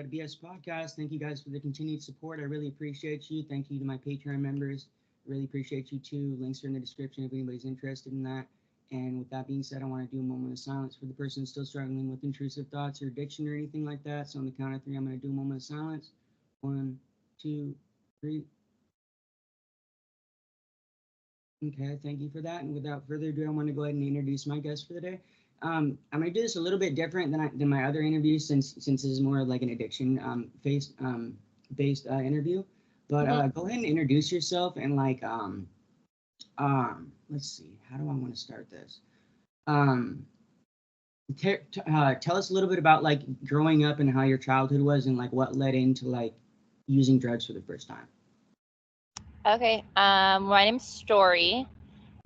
W.W.A.S.P podcast. Thank you guys for the continued support. I really appreciate you. Thank you to my Patreon members. Really appreciate you too. Links are in the description if anybody's interested in that. And with that being said, I want to do a moment of silence for the person still struggling with intrusive thoughts or addiction or anything like that. So on the count of 3, I'm going to do a moment of silence. 1, 2, 3. Okay, thank you for that. And without further ado, I want to go ahead and introduce my guest for the day. I'm going to do this a little bit different than my other interviews since this is more like an addiction based interview. But go ahead and introduce yourself and like let's see, how do I want to start this? Tell us a little bit about like growing up and how your childhood was and like what led into like using drugs for the first time. Okay, my name's Story,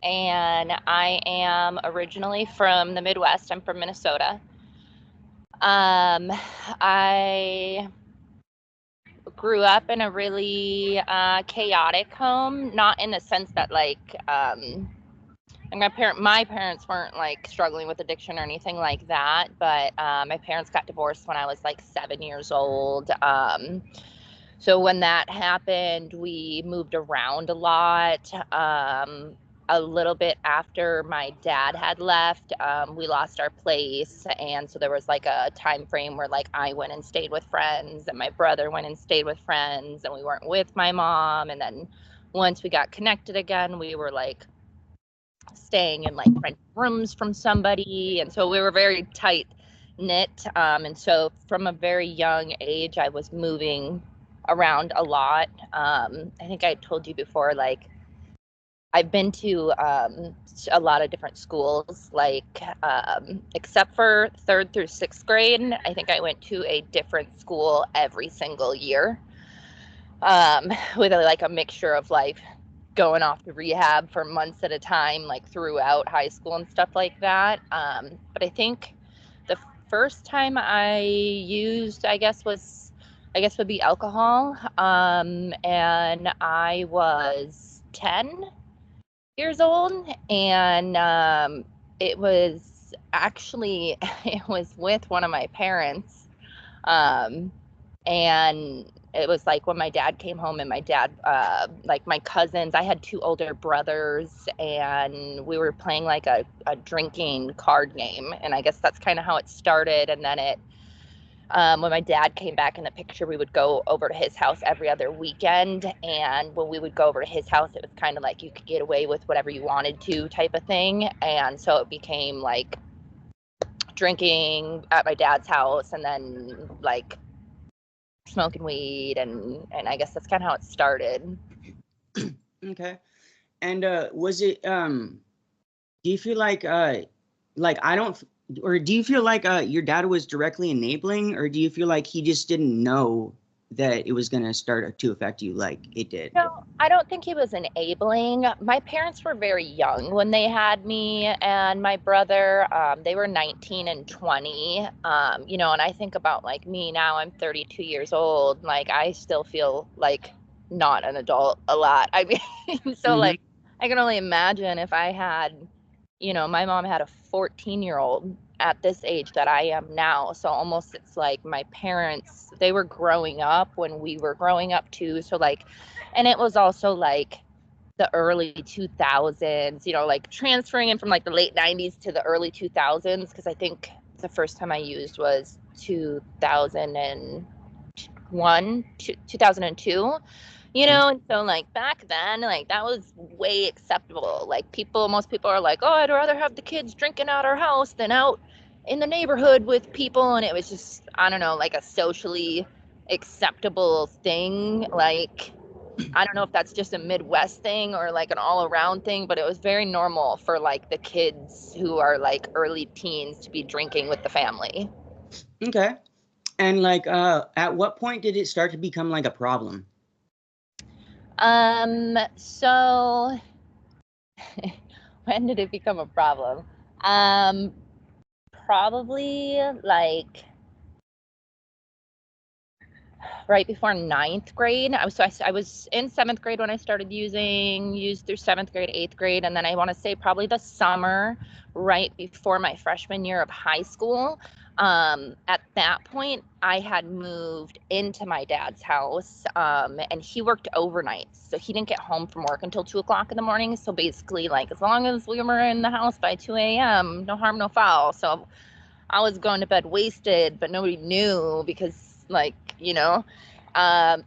and I am originally from the Midwest. I'm from Minnesota. I grew up in a really chaotic home, not in the sense that like my parents weren't like struggling with addiction or anything like that, but my parents got divorced when I was like 7 years old. So when that happened, we moved around a lot. A little bit after my dad had left, we lost our place. And so there was like a time frame where like I went and stayed with friends and my brother went and stayed with friends and we weren't with my mom. And then once we got connected again, we were like staying in like rent rooms from somebody. And so we were very tight knit. And so from a very young age, I was moving around a lot. I think I told you before, like I've been to a lot of different schools, like except for 3rd through 6th grade, I think I went to a different school every single year, with like a mixture of like going off to rehab for months at a time, like throughout high school and stuff like that. But I think the first time I used, I guess would be alcohol. And I was 10 years old, and it was with one of my parents. And it was like when my dad came home and my dad, like my cousins, I had 2 older brothers, and we were playing like a drinking card game. And I guess that's kind of how it started. And then when my dad came back in the picture, we would go over to his house every other weekend. And when we would go over to his house, it was kind of like you could get away with whatever you wanted to type of thing. And so it became like drinking at my dad's house and then like smoking weed. And I guess that's kind of how it started. Okay. And was it, do you feel like I don't, or do you feel like your dad was directly enabling, or do you feel like he just didn't know that it was going to start to affect you like it did? No, I don't think he was enabling. My parents were very young when they had me and my brother. They were 19 and 20. And I think about like me now, I'm 32 years old. Like I still feel like not an adult a lot. I mean, so like I can only imagine if I had, my mom had a 14-year-old at this age that I am now. So almost it's like my parents, they were growing up when we were growing up too. So like, and it was also like the early 2000s, like transferring in from like the late 90s to the early 2000s. Cause I think the first time I used was 2001, 2002. And so like back then, like that was way acceptable. Like most people are like, oh, I'd rather have the kids drinking at our house than out in the neighborhood with people. And it was just, I don't know, like a socially acceptable thing. Like, I don't know if that's just a Midwest thing or like an all around thing, but it was very normal for like the kids who are like early teens to be drinking with the family. Okay. And like, at what point did it start to become like a problem? So when did it become a problem? Probably like right before 9th grade. I was in 7th grade when I started used through 7th grade, 8th grade. And then I want to say probably the summer right before my freshman year of high school, At that point, I had moved into my dad's house, and he worked overnights. So he didn't get home from work until 2 o'clock in the morning. So basically, like, as long as we were in the house by 2 a.m., no harm, no foul. So I was going to bed wasted, but nobody knew because, like,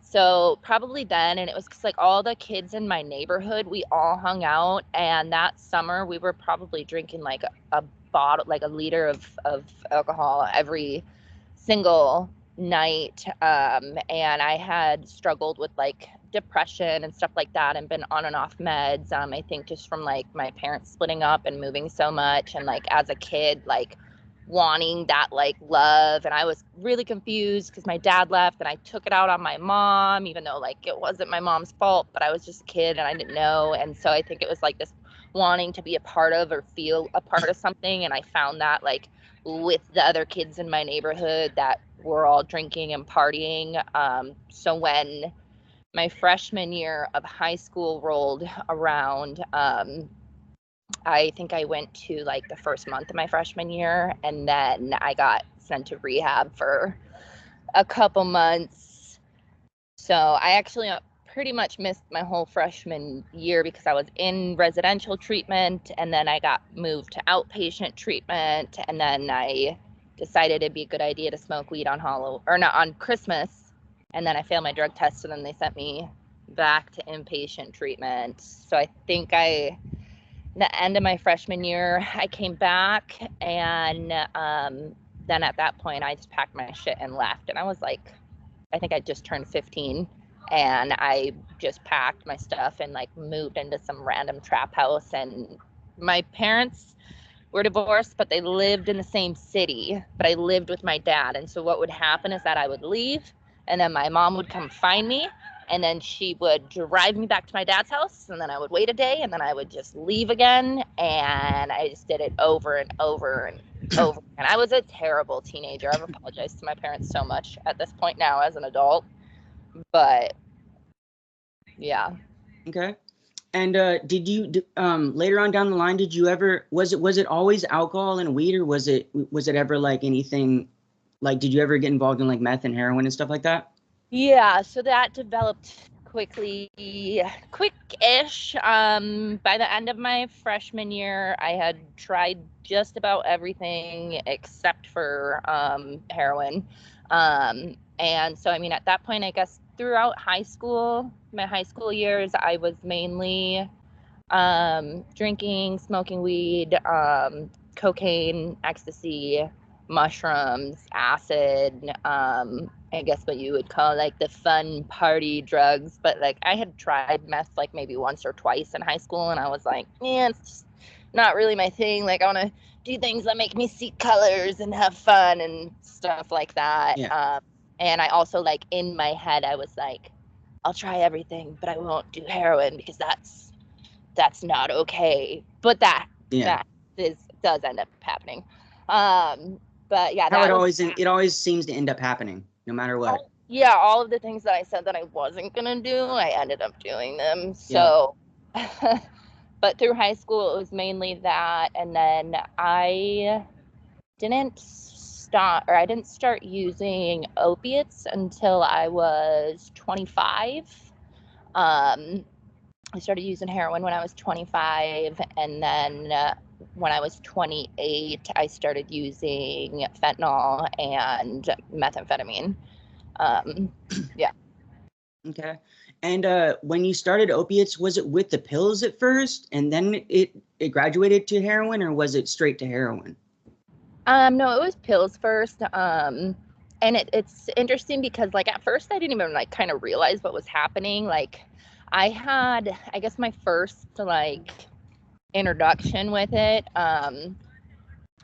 so probably then, and it was 'cause, like, all the kids in my neighborhood, we all hung out, and that summer we were probably drinking like a bottle, like a liter of alcohol every single night. And I had struggled with like depression and stuff like that, and been on and off meds. I think just from like my parents splitting up and moving so much, and like as a kid, like wanting that like love. And I was really confused because my dad left, and I took it out on my mom, even though like it wasn't my mom's fault, but I was just a kid and I didn't know. And so I think it was like this wanting to be a part of or feel a part of something. And I found that like with the other kids in my neighborhood that were all drinking and partying. So when my freshman year of high school rolled around, I think I went to like the first month of my freshman year, and then I got sent to rehab for a couple months. So I actually pretty much missed my whole freshman year because I was in residential treatment, and then I got moved to outpatient treatment, and then I decided it'd be a good idea to smoke weed on Christmas, and then I failed my drug test, and then they sent me back to inpatient treatment. So I think the end of my freshman year, I came back, and then at that point, I just packed my shit and left. And I was like, I think I just turned 15, and I just packed my stuff and like moved into some random trap house. And my parents were divorced, but they lived in the same city, but I lived with my dad. And so what would happen is that I would leave, and then my mom would come find me, and then she would drive me back to my dad's house, and then I would wait a day, and then I would just leave again. And I just did it over and over and over. And I was a terrible teenager. I've apologized to my parents so much at this point now as an adult, but yeah. Okay. And did you later on down the line, did you ever, was it always alcohol and weed, or was it ever like anything, like did you ever get involved in like meth and heroin and stuff like that? Yeah, so that developed quick-ish. By the end of my freshman year, I had tried just about everything except for heroin. And so, I mean, at that point, I guess throughout my high school years, I was mainly drinking, smoking weed, cocaine, ecstasy, mushrooms, acid, I guess what you would call like the fun party drugs. But like I had tried meth like maybe once or twice in high school, and I was like, yeah, it's just not really my thing. Like I want to do things that make me see colors and have fun and stuff like that. Yeah. And I also like in my head, I was like, I'll try everything, but I won't do heroin because that's not okay. But that does end up happening. But yeah, How it always seems to end up happening, no matter what. All of the things that I said that I wasn't gonna do, I ended up doing them. So, but through high school, it was mainly that, and then I didn't start using opiates until I was 25. I started using heroin when I was 25, and then when I was 28, I started using fentanyl and methamphetamine. Yeah. Okay. And when you started opiates, was it with the pills at first, and then it graduated to heroin, or was it straight to heroin? No, it was pills first. And it's interesting because like at first I didn't even like kind of realize what was happening. Like I had, I guess my first like introduction with it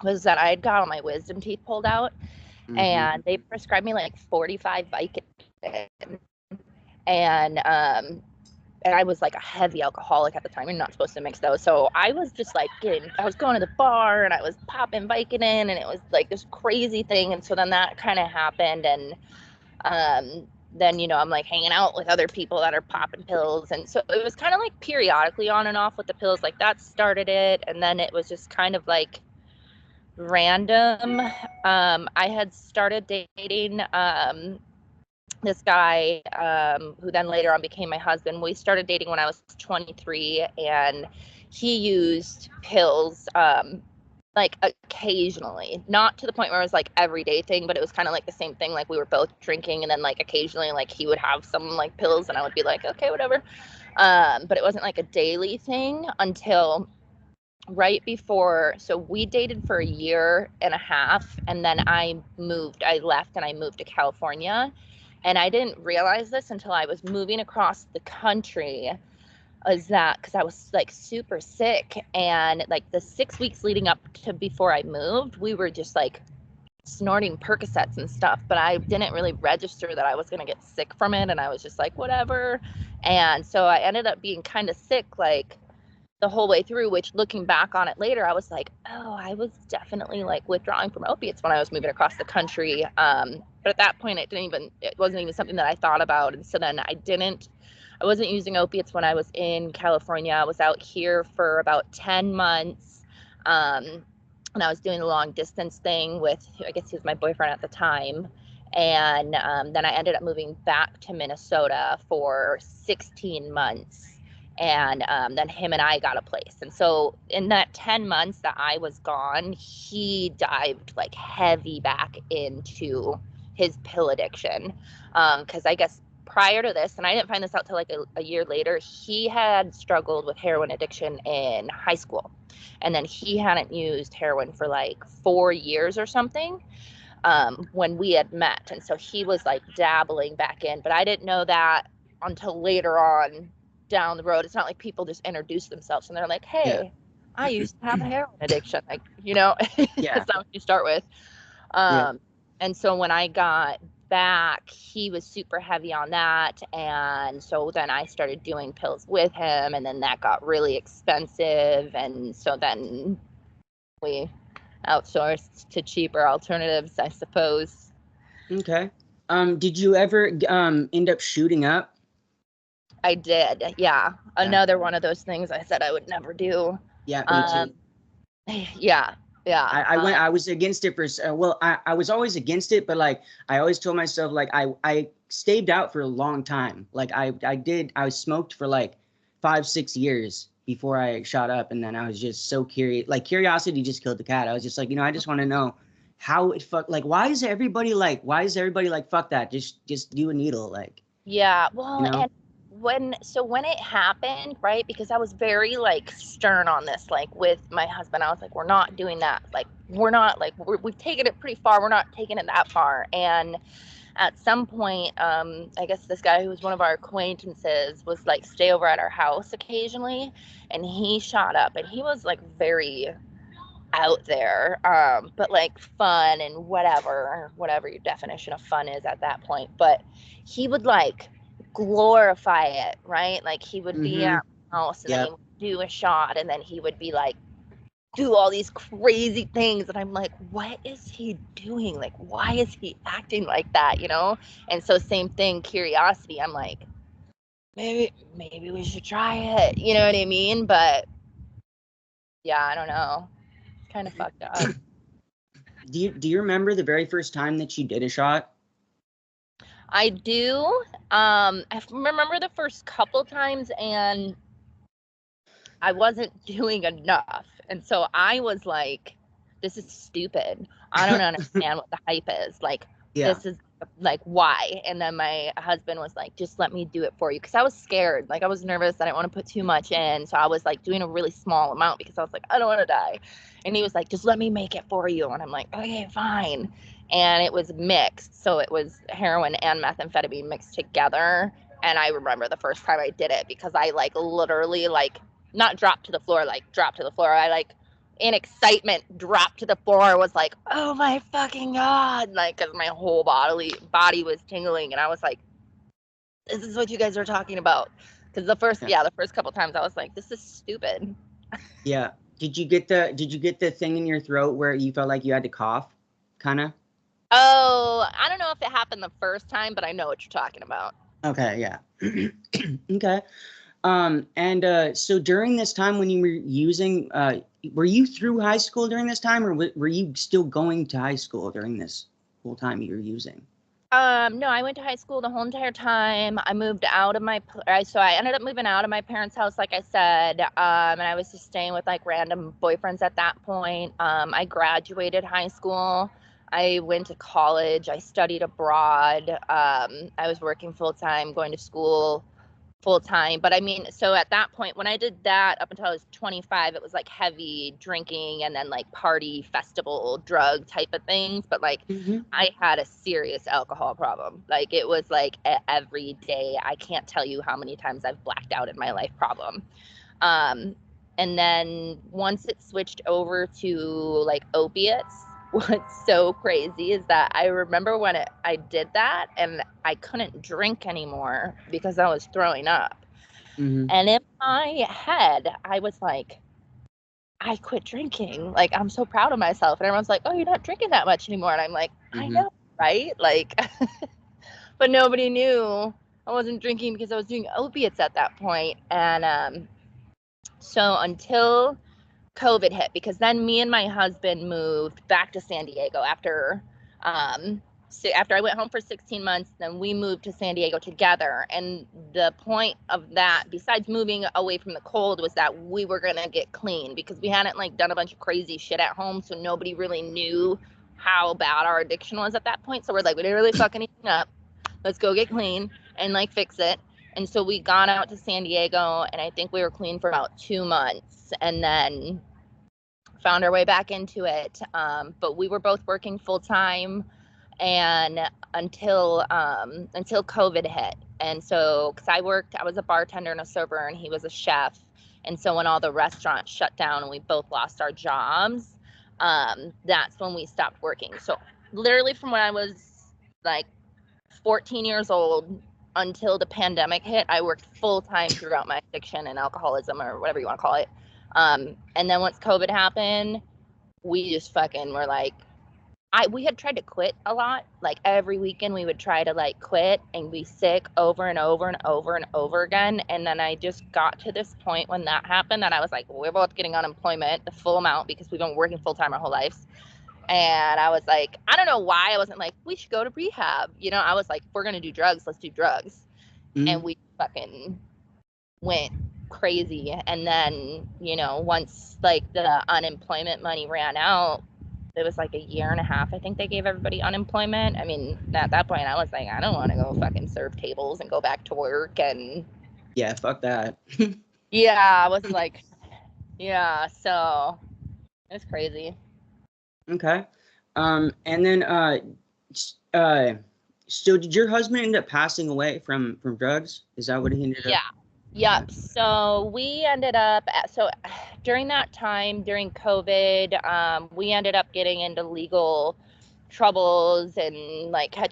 was that I had got all my wisdom teeth pulled out, and they prescribed me like 45 Vicodin, and I was like a heavy alcoholic at the time. You're not supposed to mix those. So I was just like I was going to the bar and I was popping Vicodin, and it was like this crazy thing. And so then that kind of happened. And then, I'm like hanging out with other people that are popping pills. And so it was kind of like periodically on and off with the pills. Like that started it. And then it was just kind of like random. I had started dating this guy who then later on became my husband. We started dating when I was 23, and he used pills like occasionally, not to the point where it was like everyday thing, but it was kind of like the same thing. Like we were both drinking, and then like occasionally like he would have some like pills and I would be like, okay, whatever. But it wasn't like a daily thing until right before. So we dated for a year and a half, and then I left and I moved to California. And I didn't realize this until I was moving across the country, is that because I was like super sick, and like the 6 weeks leading up to before I moved, we were just like snorting Percocets and stuff, but I didn't really register that I was going to get sick from it. And I was just like, whatever. And so I ended up being kind of sick like the whole way through, which looking back on it later, I was like, oh, I was definitely like withdrawing from opiates when I was moving across the country. But at that point, it wasn't even something that I thought about. And so then I wasn't using opiates when I was in California. I was out here for about 10 months. And I was doing a long distance thing with, I guess he was my boyfriend at the time. And then I ended up moving back to Minnesota for 16 months. And then him and I got a place. And so in that 10 months that I was gone, he dived like heavy back into his pill addiction. Because I guess prior to this, and I didn't find this out till like a year later, he had struggled with heroin addiction in high school. And then he hadn't used heroin for like 4 years or something when we had met. And so he was like dabbling back in, but I didn't know that until later on down the road. It's not like people just introduce themselves and they're like, hey, yeah, I used to have a heroin addiction. Like, yeah. That's not what you start with. And so when I got back, he was super heavy on that. And so then I started doing pills with him, and then that got really expensive. And so then we outsourced to cheaper alternatives, I suppose. Okay. Did you ever end up shooting up? I did. Yeah. Another one of those things I said I would never do. Yeah. Me too. Yeah. I was against it for, I was always against it, but like, I always told myself, like, I stayed out for a long time. Like I smoked for like 5-6 years before I shot up. And then I was just so curious, like curiosity just killed the cat. I was just like, I just want to know how it like, why is everybody like, fuck that? Just do a needle. Like, yeah. Well, and when it happened, right, because I was very like stern on this, like with my husband, I was like, we're not doing that. Like, we're not like, we've taken it pretty far. We're not taking it that far. And at some point, I guess this guy who was one of our acquaintances was like, stay over at our house occasionally. And he shot up, and he was like very out there, but like fun and whatever your definition of fun is at that point. But he would like glorify it, right? Like he would be at the house, and then he would do a shot, and then he would be like, do all these crazy things. And I'm like, what is he doing? Like, why is he acting like that? And so same thing, curiosity. I'm like, maybe we should try it. You know what I mean? But yeah, I don't know. It's kind of fucked up. Do you remember the very first time that you did a shot? I do. I remember the first couple times, and I wasn't doing enough. And so I was like, this is stupid. I don't understand what the hype is. Like, this is like, why? And then my husband was like, just let me do it for you. Cause I was scared. Like I was nervous. I didn't want to put too much in. So I was like doing a really small amount because I was like, I don't want to die. And he was like, just let me make it for you. And I'm like, okay, fine. And it was mixed. So it was heroin and methamphetamine mixed together. And I remember the first time I did it because I like literally like not dropped to the floor, like dropped to the floor. I like in excitement dropped to the floor, was like, oh my fucking God. Like, cause my whole body was tingling. And I was like, this is what you guys are talking about. Cause the first couple times I was like, this is stupid. Yeah. Did you get the thing in your throat where you felt like you had to cough? Kind of? Oh, I don't know if it happened the first time, but I know what you're talking about. Okay. Yeah. Okay. And so during this time when you were using, were you through high school during this time, or were you still going to high school during this whole time you were using? No, I went to high school the whole entire time. I moved out of so I ended up moving out of my parents' house, like I said, and I was just staying with like random boyfriends at that point. I graduated high school. I went to college. I studied abroad. I was working full time, going to school full time. But I mean, so at that point, when I did that up until I was 25, it was like heavy drinking and then like party, festival, drug type of things. But like I had a serious alcohol problem. Like it was like every day. I can't tell you how many times I've blacked out in my life problem. And then once it switched over to like opiates, what's so crazy is that I remember when I did that and I couldn't drink anymore because I was throwing up. And in my head, I was like, I quit drinking. Like, I'm so proud of myself. And everyone's like, oh, you're not drinking that much anymore. And I'm like, I know, right? Like, but nobody knew I wasn't drinking because I was doing opiates at that point. And so until COVID hit, because then me and my husband moved back to San Diego after I went home for 16 months. Then we moved to San Diego together. And the point of that, besides moving away from the cold, was that we were gonna get clean because we hadn't like done a bunch of crazy shit at home, so nobody really knew how bad our addiction was at that point. So we're like, we didn't really fuck anything up. Let's go get clean and like fix it. And so we got out to San Diego, and I think we were clean for about 2 months, and then found our way back into it. But we were both working full time, and until COVID hit. And so, because I was a bartender and a server, and he was a chef. And so when all the restaurants shut down and we both lost our jobs, that's when we stopped working. So literally from when I was like 14 years old until the pandemic hit, I worked full time throughout my addiction and alcoholism, or whatever you want to call it. And then once COVID happened, we just fucking were like, we had tried to quit a lot. Like every weekend we would try to like quit and be sick over and over and over and over again. And then I just got to this point when that happened that I was like, we're both getting unemployment, the full amount, because we've been working full time our whole lives. And I was like, I don't know why I wasn't like, we should go to rehab. You know, I was like, if we're going to do drugs, let's do drugs. And we fucking went crazy. And then, you know, once like the unemployment money ran out, it was like a year and a half, I think they gave everybody unemployment. I mean, at that point I was like, I don't want to go fucking serve tables and go back to work. And yeah, fuck that. yeah, I was like, yeah, so it's crazy. Okay. And then so did your husband end up passing away from drugs? Is that what he ended up? Yep. So we ended up during that time, during COVID, we ended up getting into legal troubles and like I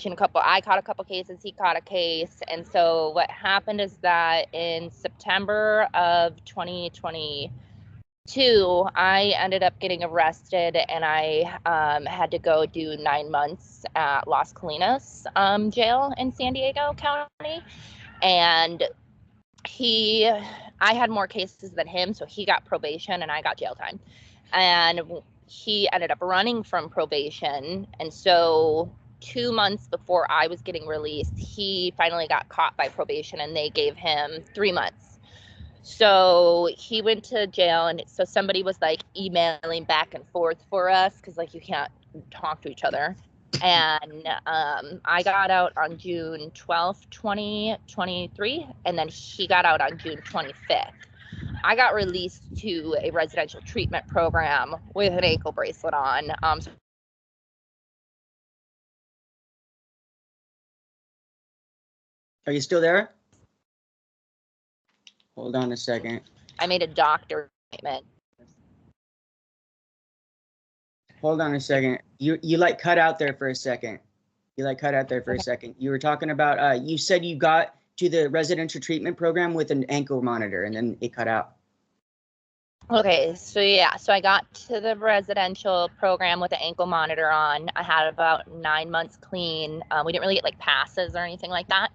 caught a couple cases, he caught a case. And so what happened is that in September of 2022, I ended up getting arrested, and I had to go do 9 months at Las Colinas jail in San Diego County. And I had more cases than him, so he got probation and I got jail time. And he ended up running from probation. And so 2 months before I was getting released, he finally got caught by probation and they gave him 3 months. So he went to jail, and so somebody was like emailing back and forth for us because like you can't talk to each other. And I got out on June 12th, 2023, and then he got out on June 25th. I got released to a residential treatment program with an ankle bracelet on. Are you still there? Hold on a second. I made a doctor appointment. Hold on a second. You like cut out there for a second. You were talking about you said you got to the residential treatment program with an ankle monitor, and then it cut out. Okay, so I got to the residential program with the ankle monitor on. I had about 9 months clean. We didn't really get like passes or anything like that.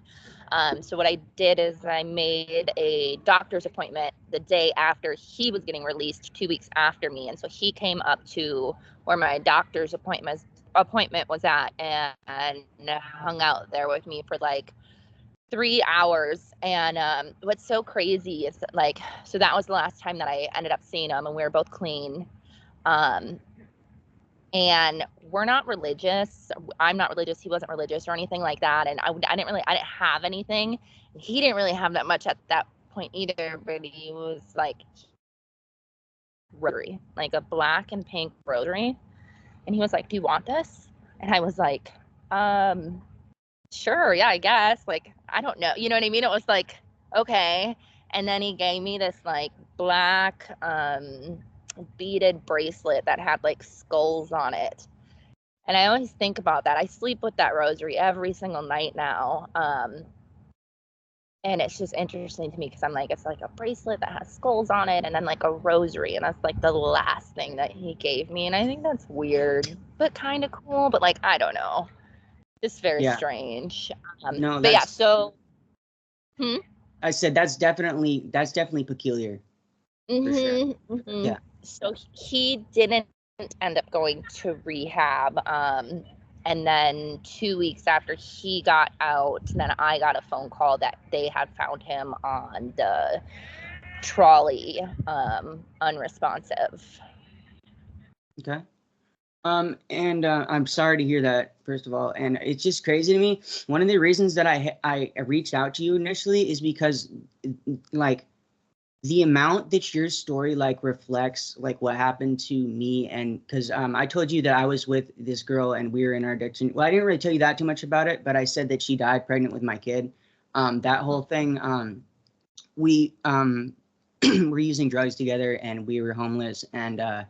So what I did is I made a doctor's appointment the day after he was getting released, 2 weeks after me. And so he came up to where my doctor's appointment was at and hung out there with me for like 3 hours. And what's so crazy is that, like, so that was the last time that I ended up seeing him, and we were both clean. And we're not religious. I'm not religious. He wasn't religious or anything like that. And I didn't have anything. He didn't really have that much at that point either, but he was like rotary, like a black and pink rotary. And he was like, "Do you want this?" And I was like, sure, yeah, I guess. Like, I don't know. You know what I mean? It was like, okay. And then he gave me this like black beaded bracelet that had like skulls on it. And I always think about that. I sleep with that rosary every single night now. And it's just interesting to me because I'm like, it's like a bracelet that has skulls on it and then like a rosary. And that's like the last thing that he gave me. And I think that's weird, but kind of cool. But like, I don't know. Just very strange. No, but yeah, so. I said that's definitely peculiar. For sure. Yeah. So he didn't end up going to rehab. And then 2 weeks after he got out, then I got a phone call that they had found him on the trolley, unresponsive. Okay. And I'm sorry to hear that, first of all. And it's just crazy to me. One of the reasons that I reached out to you initially is because, like, the amount that your story like reflects like what happened to me, and because I told you that I was with this girl and we were in our addiction. Well, I didn't really tell you that too much about it, but I said that she died pregnant with my kid. That whole thing, we were using drugs together and we were homeless, and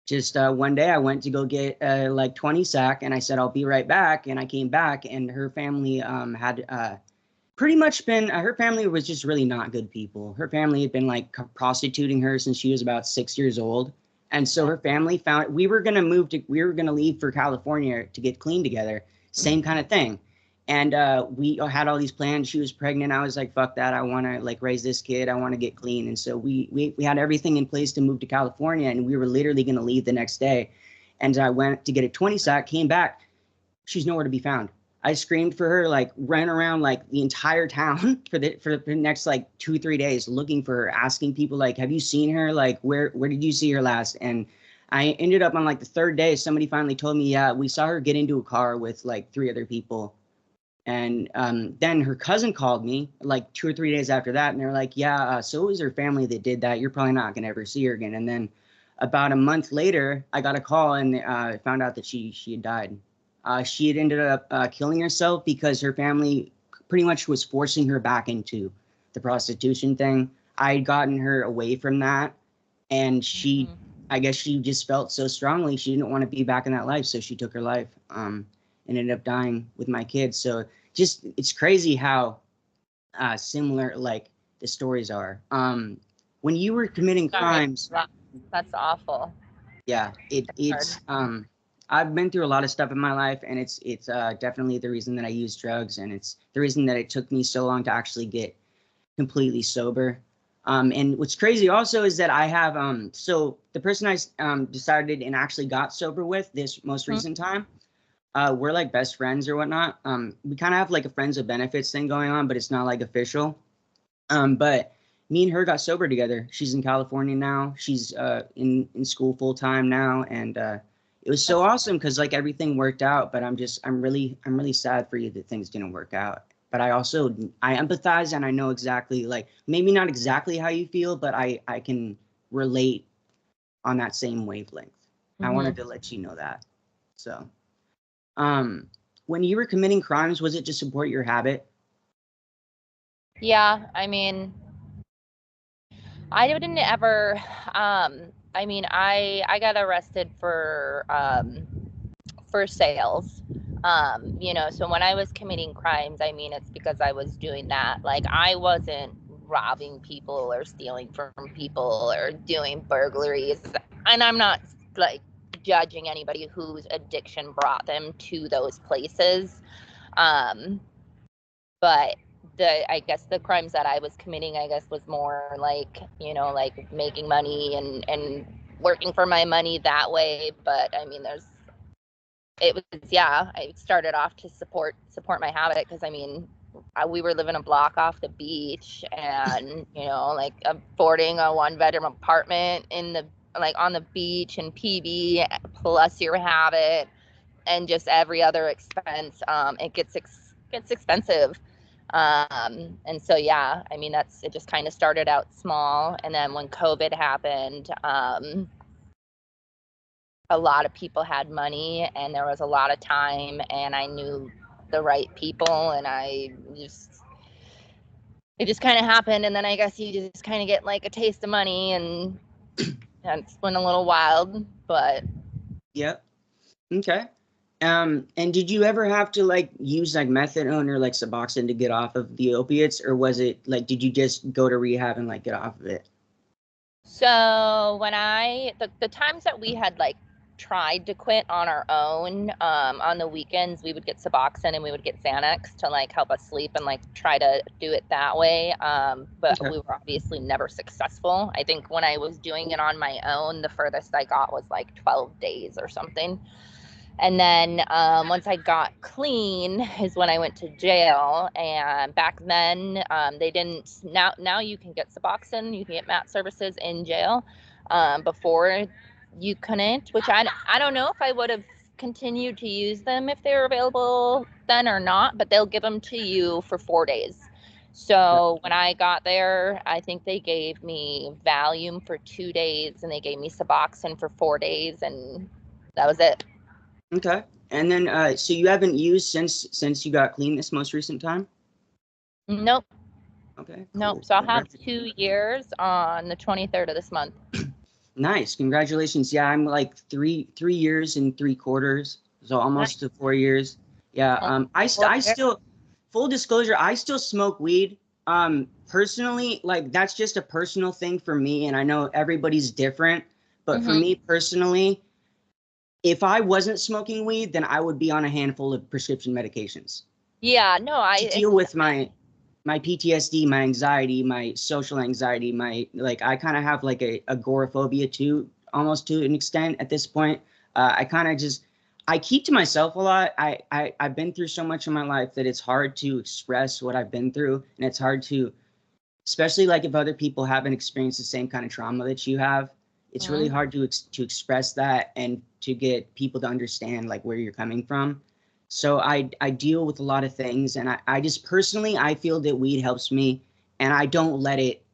just one day I went to go get like 20 sack, and I said I'll be right back, and I came back, and her family had pretty much been her family was just really not good people. Her family had been like prostituting her since she was about 6 years old. And so her family found we were going to leave for California to get clean together. Same kind of thing. And we had all these plans. She was pregnant. I was like, fuck that. I want to like raise this kid. I want to get clean. And so we had everything in place to move to California, and we were literally going to leave the next day. And I went to get a 20 sack, came back. She's nowhere to be found. I screamed for her, like ran around like the entire town for the next like 2-3 days looking for her, asking people like, have you seen her? Like, where did you see her last? And I ended up on like the third day, somebody finally told me, yeah, we saw her get into a car with like 3 other people. And then her cousin called me like 2 or 3 days after that. And they're like, yeah, so it was her family that did that. You're probably not going to ever see her again. And then about a month later, I got a call and found out that she had died. She had ended up killing herself because her family pretty much was forcing her back into the prostitution thing. I had gotten her away from that, and I guess she just felt so strongly she didn't want to be back in that life, so she took her life and ended up dying with my kids. So just it's crazy how similar like the stories are. When you were committing crimes, that's awful. Yeah, it's I've been through a lot of stuff in my life, and it's definitely the reason that I use drugs, and it's the reason that it took me so long to actually get completely sober. And what's crazy also is that I have so the person I decided and actually got sober with this most recent time, we're like best friends or whatnot. We kind of have like a friends with benefits thing going on, but it's not like official. But me and her got sober together. She's in California now. She's in school full time now, and it was so awesome because like everything worked out. But I'm really sad for you that things didn't work out. But I empathize, and I know exactly, like, maybe not exactly how you feel, but I can relate on that same wavelength. I wanted to let you know that. So, when you were committing crimes, was it to support your habit? Yeah, I mean, I didn't ever, I mean, I got arrested for sales, you know, so when I was committing crimes, I mean, it's because I was doing that. Like, I wasn't robbing people or stealing from people or doing burglaries, and I'm not like judging anybody whose addiction brought them to those places, but I guess the crimes that I was committing, I guess, was more like, you know, like making money and working for my money that way. But I mean, I started off to support my habit, because I mean, we were living a block off the beach, and you know, like affording a 1-bedroom apartment on the beach in PB, plus your habit and just every other expense, it gets expensive. And so yeah, I mean, it just kind of started out small, and then when COVID happened, a lot of people had money and there was a lot of time, and I knew the right people, and it just kind of happened. And then I guess you just kind of get like a taste of money, and it's been a little wild, but. Yep. Okay. And did you ever have to like use like methadone or like Suboxone to get off of the opiates, or was it like, did you just go to rehab and like get off of it? So when the times that we had like tried to quit on our own, on the weekends, we would get Suboxone and we would get Xanax to like help us sleep and like try to do it that way. But Okay. we were obviously never successful. I think when I was doing it on my own, the furthest I got was like 12 days or something. And then once I got clean is when I went to jail. And back then, they didn't. Now you can get Suboxone, you can get MAT services in jail. Before you couldn't, which I don't know if I would have continued to use them if they were available then or not, but they'll give them to you for 4 days. So when I got there, I think they gave me Valium for 2 days, and they gave me Suboxone for 4 days, and that was it. Okay. And then, so you haven't used since you got clean this most recent time? Nope. Okay. Nope. Cool. So I'll have 2 years on the 23rd of this month. Nice. Congratulations. Yeah, I'm like 3 years and 3/4, so almost to 4 years. Yeah. I still, full disclosure, I still smoke weed. Personally, like that's just a personal thing for me, and I know everybody's different, but for me personally, if I wasn't smoking weed, then I would be on a handful of prescription medications. Yeah, no, to deal with my PTSD, my anxiety, my social anxiety, my like I kind of have like a agoraphobia too, almost to an extent at this point. I kind of just I keep to myself a lot. I've been through so much in my life that it's hard to express what I've been through, and it's hard to, especially like if other people haven't experienced the same kind of trauma that you have. It's really hard to express that and to get people to understand like where you're coming from. So I deal with a lot of things, and I just personally, I feel that weed helps me, and I don't let it,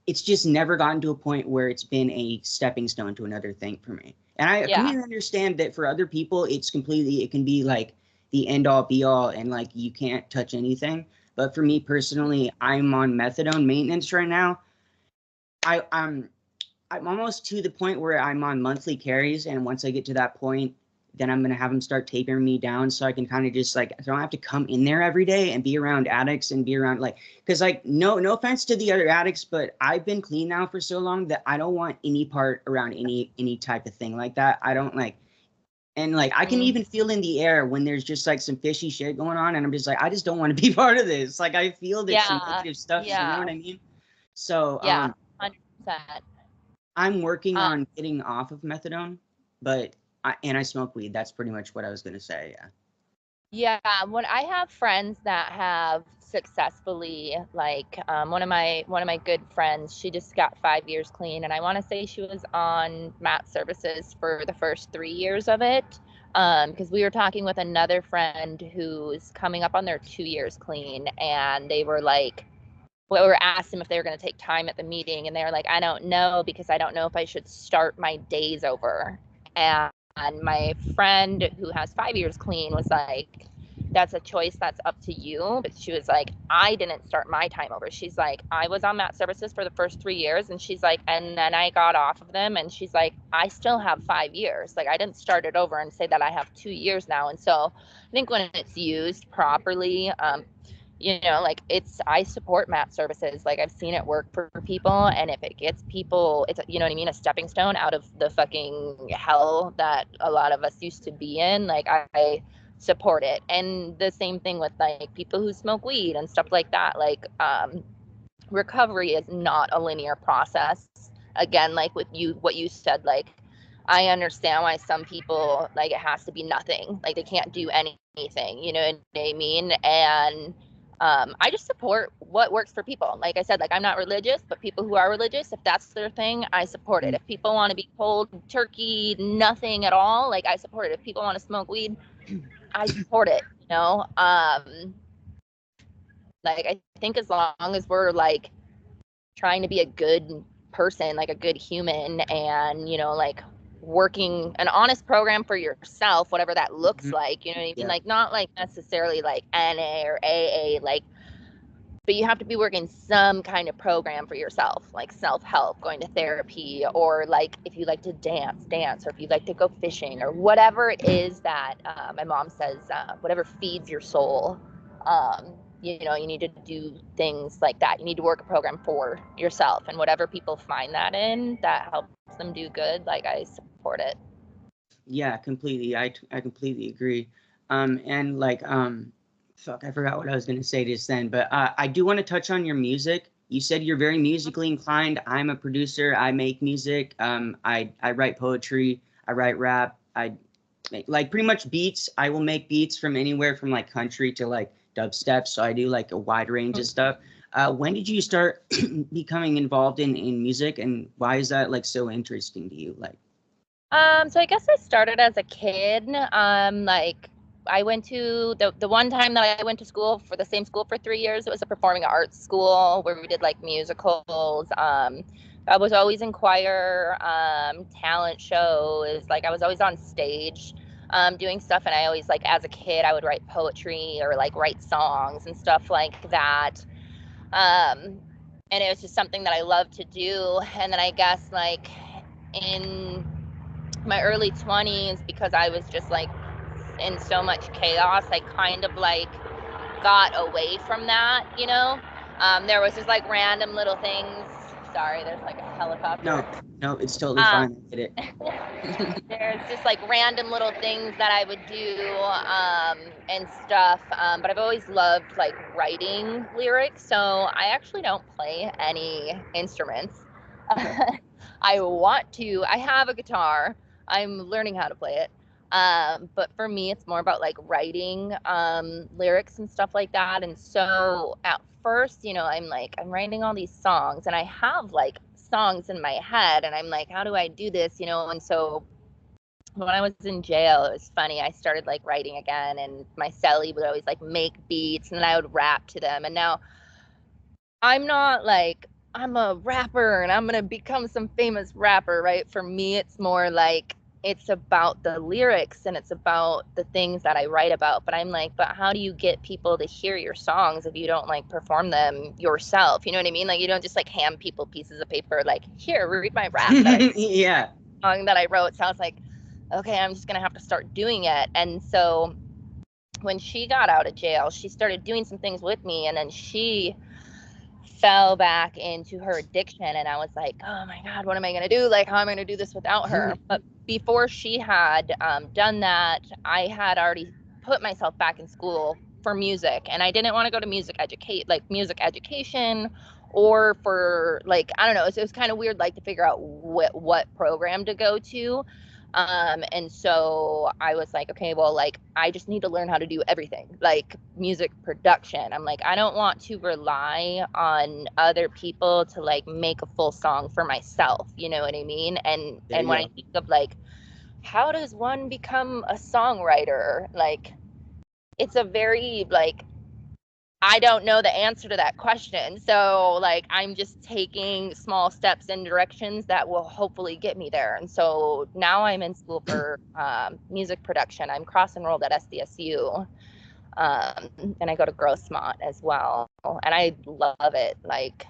it's just never gotten to a point where it's been a stepping stone to another thing for me. And I completely understand that for other people, it can be like the end all be all, and like you can't touch anything. But for me personally, I'm on methadone maintenance right now. I'm almost to the point where I'm on monthly carries, and once I get to that point, then I'm gonna have them start tapering me down so I can kind of just like I don't have to come in there every day and be around addicts and be around like because like no offense to the other addicts, but I've been clean now for so long that I don't want any part around any type of thing like that. I don't like. And like I can even feel in the air when there's just like some fishy shit going on, and I'm just like I just don't want to be part of this. Like I feel that some negative stuff. You know what I mean? So 100%. I'm working on getting off of methadone, but I smoke weed. That's pretty much what I was gonna say. Yeah. When I have friends that have successfully, like one of my good friends, she just got 5 years clean, and I want to say she was on MAT services for the first 3 years of it. Because we were talking with another friend who's coming up on their 2 years clean, and they were like, we were asked them if they were going to take time at the meeting, and they were like, I don't know, because I don't know if I should start my days over. And my friend who has 5 years clean was like, that's a choice that's up to you. But she was like, I didn't start my time over. She's like, I was on MAT services for the first 3 years, and she's like, and then I got off of them, and she's like, I still have 5 years. Like I didn't start it over and say that I have 2 years now. And so I think when it's used properly, you know, like I support MAT services. Like I've seen it work for people, and if it gets people, it's, you know what I mean, a stepping stone out of the fucking hell that a lot of us used to be in. Like I support it. And the same thing with like people who smoke weed and stuff like that. Like recovery is not a linear process. Again, like with you, what you said, like I understand why some people, like, it has to be nothing, like they can't do anything, you know what I mean? And I just support what works for people. Like I said, like I'm not religious, but people who are religious, if that's their thing, I support it. If people want to be cold turkey, nothing at all, like I support it. If people want to smoke weed, I support it, you know? Like I think as long as we're like trying to be a good person, like a good human, and, you know, like working an honest program for yourself, whatever that looks like, you know what I mean? Yeah. Like not like necessarily like NA or AA, like, but you have to be working some kind of program for yourself, like self-help, going to therapy, or like if you like to dance, or if you like to go fishing, or whatever it is that my mom says, whatever feeds your soul. You know, you need to do things like that. You need to work a program for yourself, and whatever people find that in, that helps them do good, like I support it. Yeah, completely. I completely agree. And like, fuck, I forgot what I was gonna say just then, but I do want to touch on your music. You said you're very musically inclined. I'm a producer. I make music. I write poetry. I write rap. I make like pretty much beats. I will make beats from anywhere from like country to like dubstep. So I do like a wide range of stuff. When did you start becoming involved in music, and why is that like so interesting to you? Like, So I guess I started as a kid. Like I went to the one time that I went to school, for the same school for 3 years. It was a performing arts school where we did like musicals. I was always in choir, talent shows. Like I was always on stage, doing stuff. And I always, like as a kid, I would write poetry or like write songs and stuff like that. And it was just something that I loved to do. And then I guess like in my early 20s, because I was just like in so much chaos, I kind of like got away from that, you know? There was just like random little things. Sorry, there's like a helicopter. no, it's totally fine. I get it. There's just like random little things that I would do, and stuff. But I've always loved like writing lyrics, so I actually don't play any instruments. I want to. I have a guitar. I'm learning how to play it. But for me, it's more about like writing lyrics and stuff like that. And so at first, you know, I'm writing all these songs, and I have like songs in my head, and I'm like, how do I do this, you know? And so when I was in jail, it was funny. I started like writing again, and my cellie would always like make beats, and then I would rap to them. And now I'm not like, I'm a rapper and I'm gonna become some famous rapper, right? For me, it's more like it's about the lyrics and it's about the things that I write about. But I'm like, but how do you get people to hear your songs if you don't like perform them yourself? You know what I mean? Like you don't just like hand people pieces of paper, like, here, read my rap that I Yeah. song that I wrote. So I was like, okay, I'm just gonna have to start doing it. And so when she got out of jail, she started doing some things with me, and then she fell back into her addiction, and I was like, oh my god, what am I going to do? Like, how am I going to do this without her? But before she had done that, I had already put myself back in school for music, and I didn't want to go to music education, or for like, I don't know, it was kind of weird, like to figure out what program to go to. And so I was like, okay, well, like I just need to learn how to do everything, like music production. I'm like, I don't want to rely on other people to like make a full song for myself, you know what I mean? And when I think of like, how does one become a songwriter? Like, it's a very like, I don't know the answer to that question. So like, I'm just taking small steps in directions that will hopefully get me there. And so now I'm in school for music production. I'm cross-enrolled at SDSU, and I go to Grossmont as well. And I love it. Like,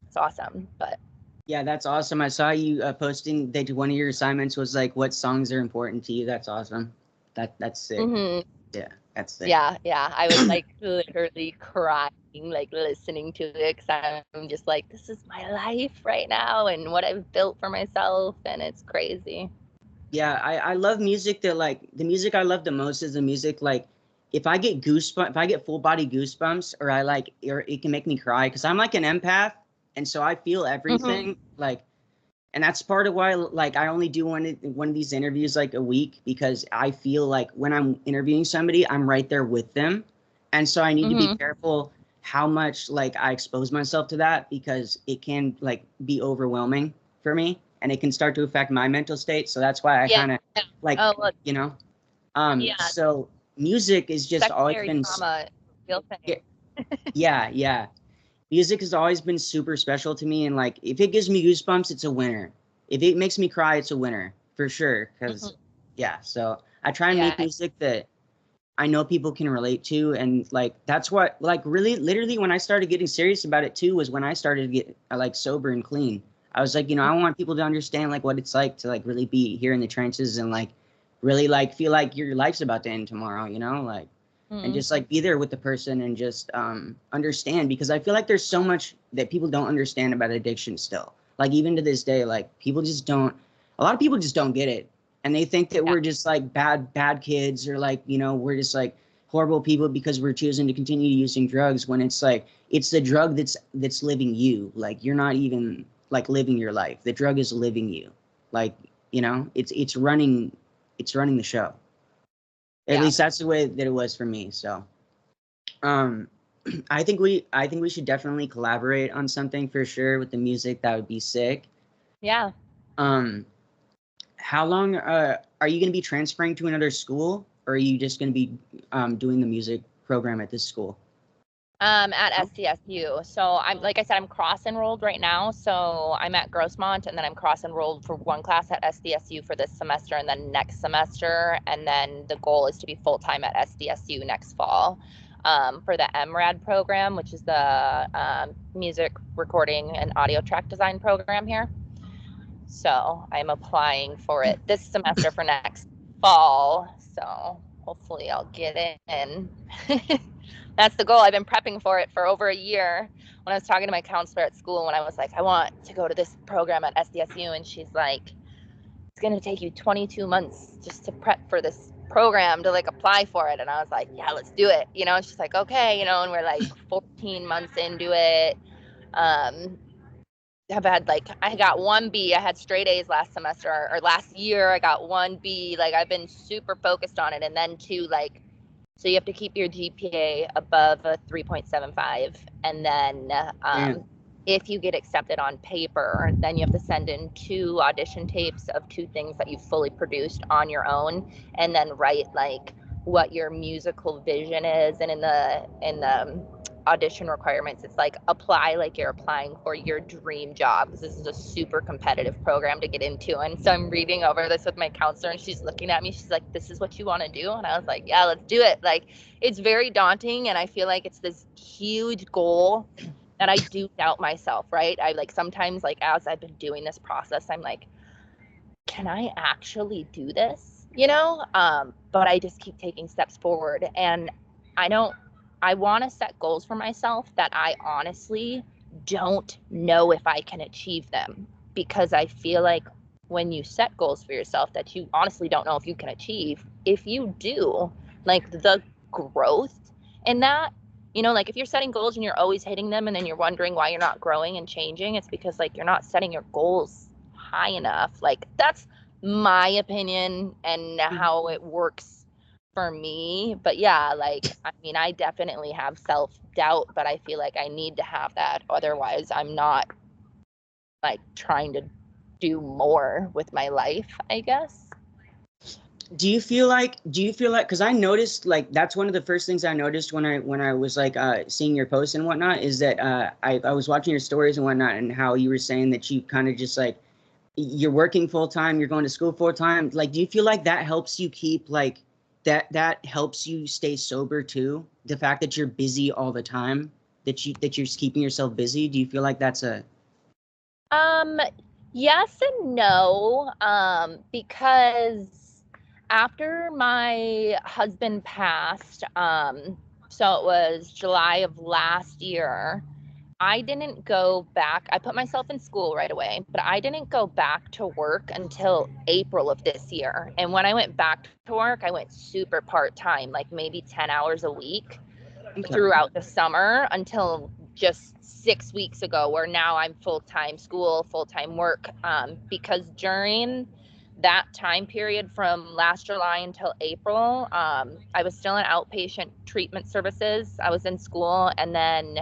it's awesome. But yeah, that's awesome. I saw you posting that one of your assignments was like, what songs are important to you. That's awesome. That's sick. mm-hmm. Yeah, that's sick. Yeah. I was like literally crying, like listening to it, because I'm just like, this is my life right now and what I've built for myself, and it's crazy. Yeah, I love music that like the music I love the most is the music like if I get goosebumps, if I get full body goosebumps, or I like, or it can make me cry because I'm like an empath, and so I feel everything. Like, and that's part of why like I only do one of these interviews like a week, because I feel like when I'm interviewing somebody, I'm right there with them, and so I need to be careful how much like I expose myself to that, because it can like be overwhelming for me, and it can start to affect my mental state. So that's why I Yeah. kind of like, Oh, look. you know, Yeah. so music is just always Secondary been, trauma, real thing. yeah. Music has always been super special to me, and like if it gives me goosebumps, it's a winner. If it makes me cry, it's a winner for sure. Because yeah, so I try and make Yeah. music that I know people can relate to, and like that's what like really literally when I started getting serious about it too was when I started to get like sober and clean. I was like, you know, I want people to understand like what it's like to like really be here in the trenches and like really like feel like your life's about to end tomorrow, you know, like, and just like be there with the person and just understand, because I feel like there's so much that people don't understand about addiction still. Like even to this day, like people just don't, a lot of people just don't get it, and they think that we're just like bad kids, or like, you know, we're just like horrible people because we're choosing to continue using drugs, when it's like it's the drug that's living you. Like you're not even like living your life. The drug is living you. Like, you know, it's running the show. At least that's the way that it was for me. So I think we should definitely collaborate on something for sure with the music. That would be sick. Yeah. How long are you going to be transferring to another school, or are you just going to be doing the music program at this school? At SDSU. So I'm, like I said, I'm cross enrolled right now. So I'm at Grossmont, and then I'm cross enrolled for one class at SDSU for this semester and then next semester. And then the goal is to be full time at SDSU next fall for the MRAD program, which is the music recording and audio track design program here. So I'm applying for it this semester for next fall. So hopefully I'll get in. That's the goal. I've been prepping for it for over a year. When I was talking to my counselor at school, when I was like, I want to go to this program at SDSU, and she's like, it's going to take you 22 months just to prep for this program to like apply for it. And I was like, yeah, let's do it. You know, and she's like, okay, you know, and we're like 14 months into it. Have had like, I got 1B. I had straight A's last semester, or last year I got 1B. Like I've been super focused on it. And then too, like, so you have to keep your GPA above a 3.75. And then if you get accepted on paper, then you have to send in 2 audition tapes of 2 things that you've fully produced on your own, and then write like what your musical vision is. And in the audition requirements, it's like apply like you're applying for your dream job, because this is a super competitive program to get into. And so I'm reading over this with my counselor, and she's looking at me, she's like, this is what you want to do? And I was like, yeah, let's do it. Like it's very daunting, and I feel like it's this huge goal that I do doubt myself, right? I like sometimes, like as I've been doing this process, I'm like, can I actually do this, you know? But I just keep taking steps forward, and I want to set goals for myself that I honestly don't know if I can achieve them, because I feel like when you set goals for yourself that you honestly don't know if you can achieve, if you do, like the growth in that, you know, like if you're setting goals and you're always hitting them and then you're wondering why you're not growing and changing, it's because like you're not setting your goals high enough. Like that's my opinion and how it works for me. But yeah, like I mean, I definitely have self-doubt, but I feel like I need to have that, otherwise I'm not like trying to do more with my life, I guess. Do you feel like, because I noticed like that's one of the first things I noticed when I was like seeing your posts and whatnot, is that I was watching your stories and whatnot, and how you were saying that you kind of just like you're working full time, you're going to school full time. Like, do you feel like that helps you keep like that helps you stay sober too? The fact that you're busy all the time, that you're keeping yourself busy. Do you feel like that's a Yes and no, because after my husband passed, so it was July of last year, I didn't go back. I put myself in school right away, but I didn't go back to work until April of this year. And when I went back to work, I went super part-time, like maybe 10 hours a week Okay. throughout the summer until just 6 weeks ago, where now I'm full-time school, full-time work, because during that time period from last July until April, I was still in outpatient treatment services. I was in school, and then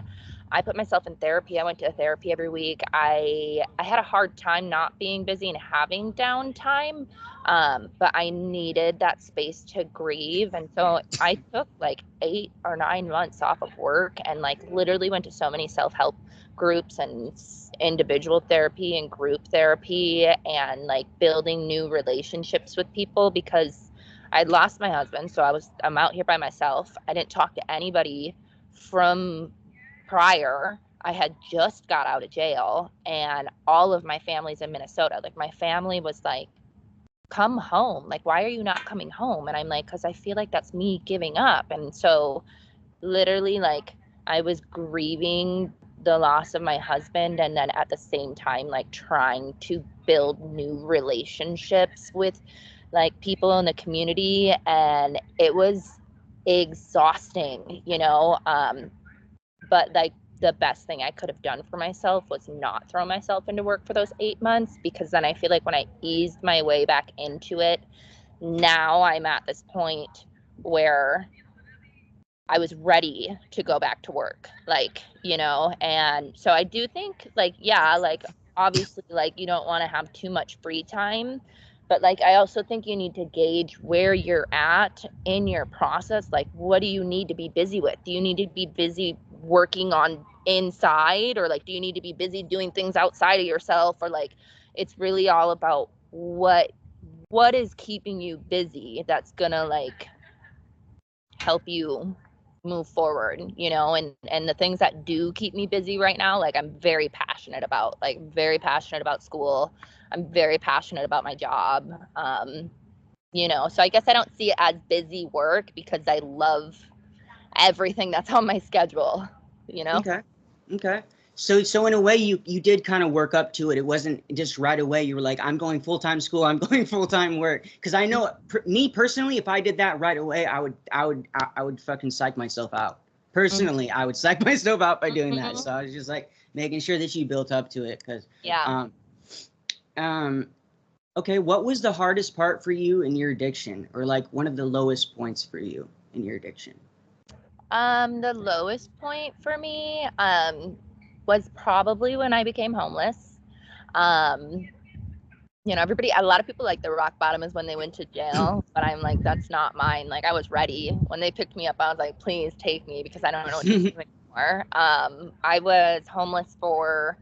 I put myself in therapy. I went to therapy every week. I had a hard time not being busy and having downtime, but I needed that space to grieve. And so I took like 8 or 9 months off of work and like literally went to so many self-help groups and individual therapy and group therapy and like building new relationships with people, because I'd lost my husband. So I'm out here by myself. I didn't talk to anybody from prior. I had just got out of jail, and all of my family's in Minnesota. Like my family was like, come home. Like, why are you not coming home? And I'm like, because I feel like that's me giving up. And so literally, like, I was grieving the loss of my husband, and then at the same time, like, trying to build new relationships with like people in the community. And it was exhausting, but like the best thing I could have done for myself was not throw myself into work for those 8 months, because then I feel like when I eased my way back into it, now I'm at this point where I was ready to go back to work, like, and so I do think like, yeah, like obviously like you don't want to have too much free time, but like I also think you need to gauge where you're at in your process. Like, what do you need to be busy with? Do you need to be busy working on inside, or like do you need to be busy doing things outside of yourself? Or like it's really all about what is keeping you busy that's gonna like help you move forward, and the things that do keep me busy right now, like I'm very passionate about school. I'm very passionate about my job. So I guess I don't see it as busy work because I love everything that's on my schedule, Okay. So in a way, you did kind of work up to it. It wasn't just right away. You were like, I'm going full-time school. I'm going full-time work. Because I know me personally, if I did that right away, I would fucking psych myself out. Personally, I would psych myself out by doing that. So I was just like making sure that you built up to it. Because okay, what was the hardest part for you in your addiction, or like one of the lowest points for you in your addiction? The lowest point for me was probably when I became homeless. A lot of people like the rock bottom is when they went to jail, but I'm like, that's not mine. Like I was ready. When they picked me up, I was like, please take me, because I don't know what to do anymore. I was homeless for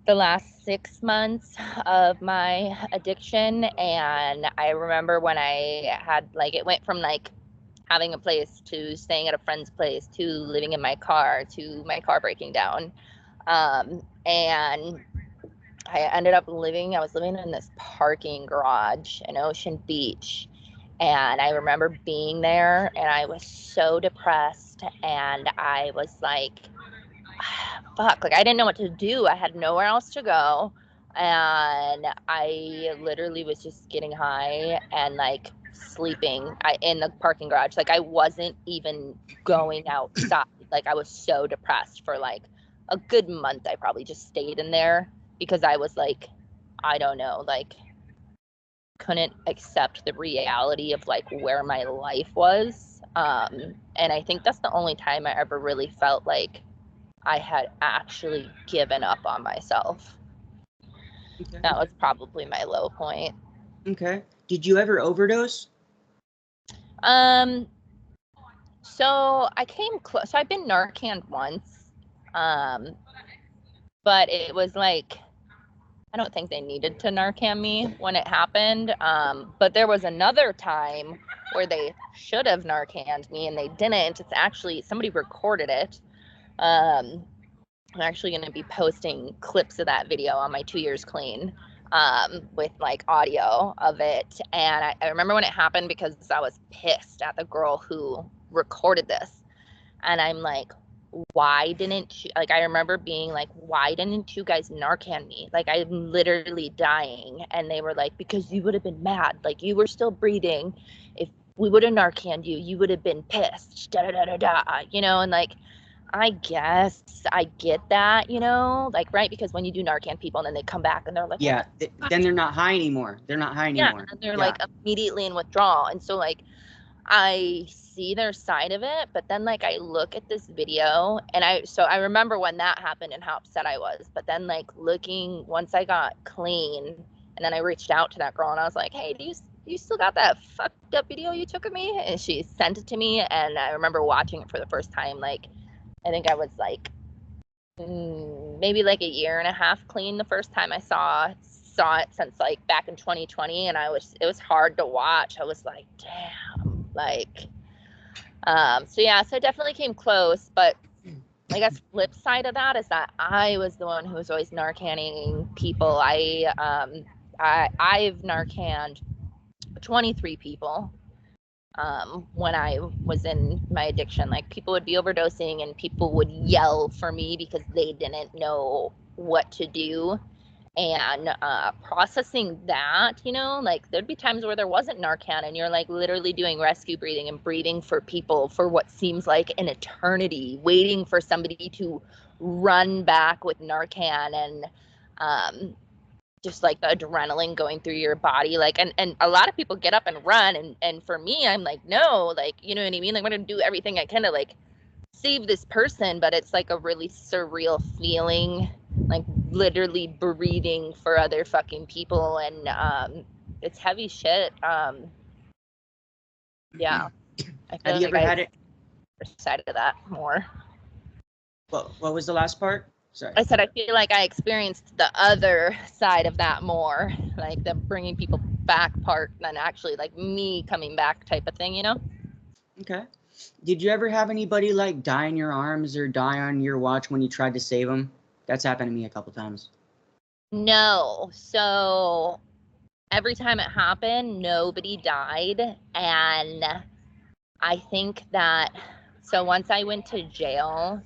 the last 6 months of my addiction. And I remember when I had like, it went from like having a place to staying at a friend's place to living in my car to my car breaking down. And I was living in this parking garage in Ocean Beach. And I remember being there, and I was so depressed, and I was like, fuck, like I didn't know what to do. I had nowhere else to go. And I literally was just getting high and like sleeping in the parking garage. Like I wasn't even going outside. Like I was so depressed for like a good month. I probably just stayed in there because I was like, I don't know, like couldn't accept the reality of like where my life was. And I think that's the only time I ever really felt like I had actually given up on myself. Okay. That was probably my low point. Okay. Did you ever overdose? So I came close. So I've been Narcan once. But it was like, I don't think they needed to Narcan me when it happened. But there was another time where they should have Narcaned me and they didn't. It's actually, somebody recorded it. I'm actually going to be posting clips of that video on my 2 years clean, with like audio of it. And I remember when it happened because I was pissed at the girl who recorded this. And I'm like, why didn't you, like, I remember being like, why didn't you guys Narcan me? Like, I'm literally dying. And they were like, because you would have been mad. Like, you were still breathing. If we would have Narcaned you, you would have been pissed. Da da da da da. You know, and like, I guess I get that, you know, like, right? Because when you do Narcan people and then they come back and they're like, Yeah, then they're not high anymore. They're not high anymore. And they're like immediately in withdrawal. And so like, I see their side of it, but then like I look at this video and I remember when that happened and how upset I was. But then like looking, once I got clean, and then I reached out to that girl and I was like, hey, do you still got that fucked up video you took of me? And she sent it to me, and I remember watching it for the first time. Like, I think I was like maybe like a year and a half clean the first time I saw it since like back in 2020, and it was hard to watch. I was like, damn, like so yeah, so I definitely came close, but I guess flip side of that is that I was the one who was always Narcanning people. I've Narcaned 23 people when I was in my addiction. Like, people would be overdosing and people would yell for me because they didn't know what to do. And processing that, you know, like there'd be times where there wasn't Narcan and you're like literally doing rescue breathing and breathing for people for what seems like an eternity, waiting for somebody to run back with Narcan, and just like the adrenaline going through your body. Like, and a lot of people get up and run, and for me, I'm like, no, like, you know what I mean? Like, I'm gonna do everything I can to like save this person, but it's like a really surreal feeling, like literally breathing for other fucking people, and it's heavy shit. Yeah, I feel Have you like ever had it? Side of that more. What was the last part? Sorry. I said I feel like I experienced the other side of that more, like the bringing people back part than actually like me coming back type of thing, you know? Okay. Did you ever have anybody like die in your arms or die on your watch when you tried to save them? That's happened to me a couple times. No. So every time it happened, nobody died. And I think that, so once I went to jail,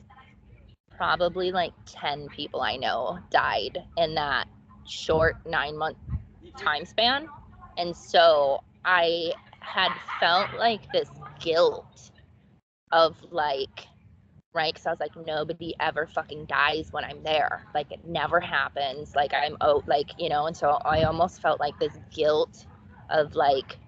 probably like 10 people I know died in that short 9-month time span. And so I had felt like this guilt of like, right? Because I was like, nobody ever fucking dies when I'm there. Like, it never happens. Like, like, you know, and so I almost felt like this guilt of like,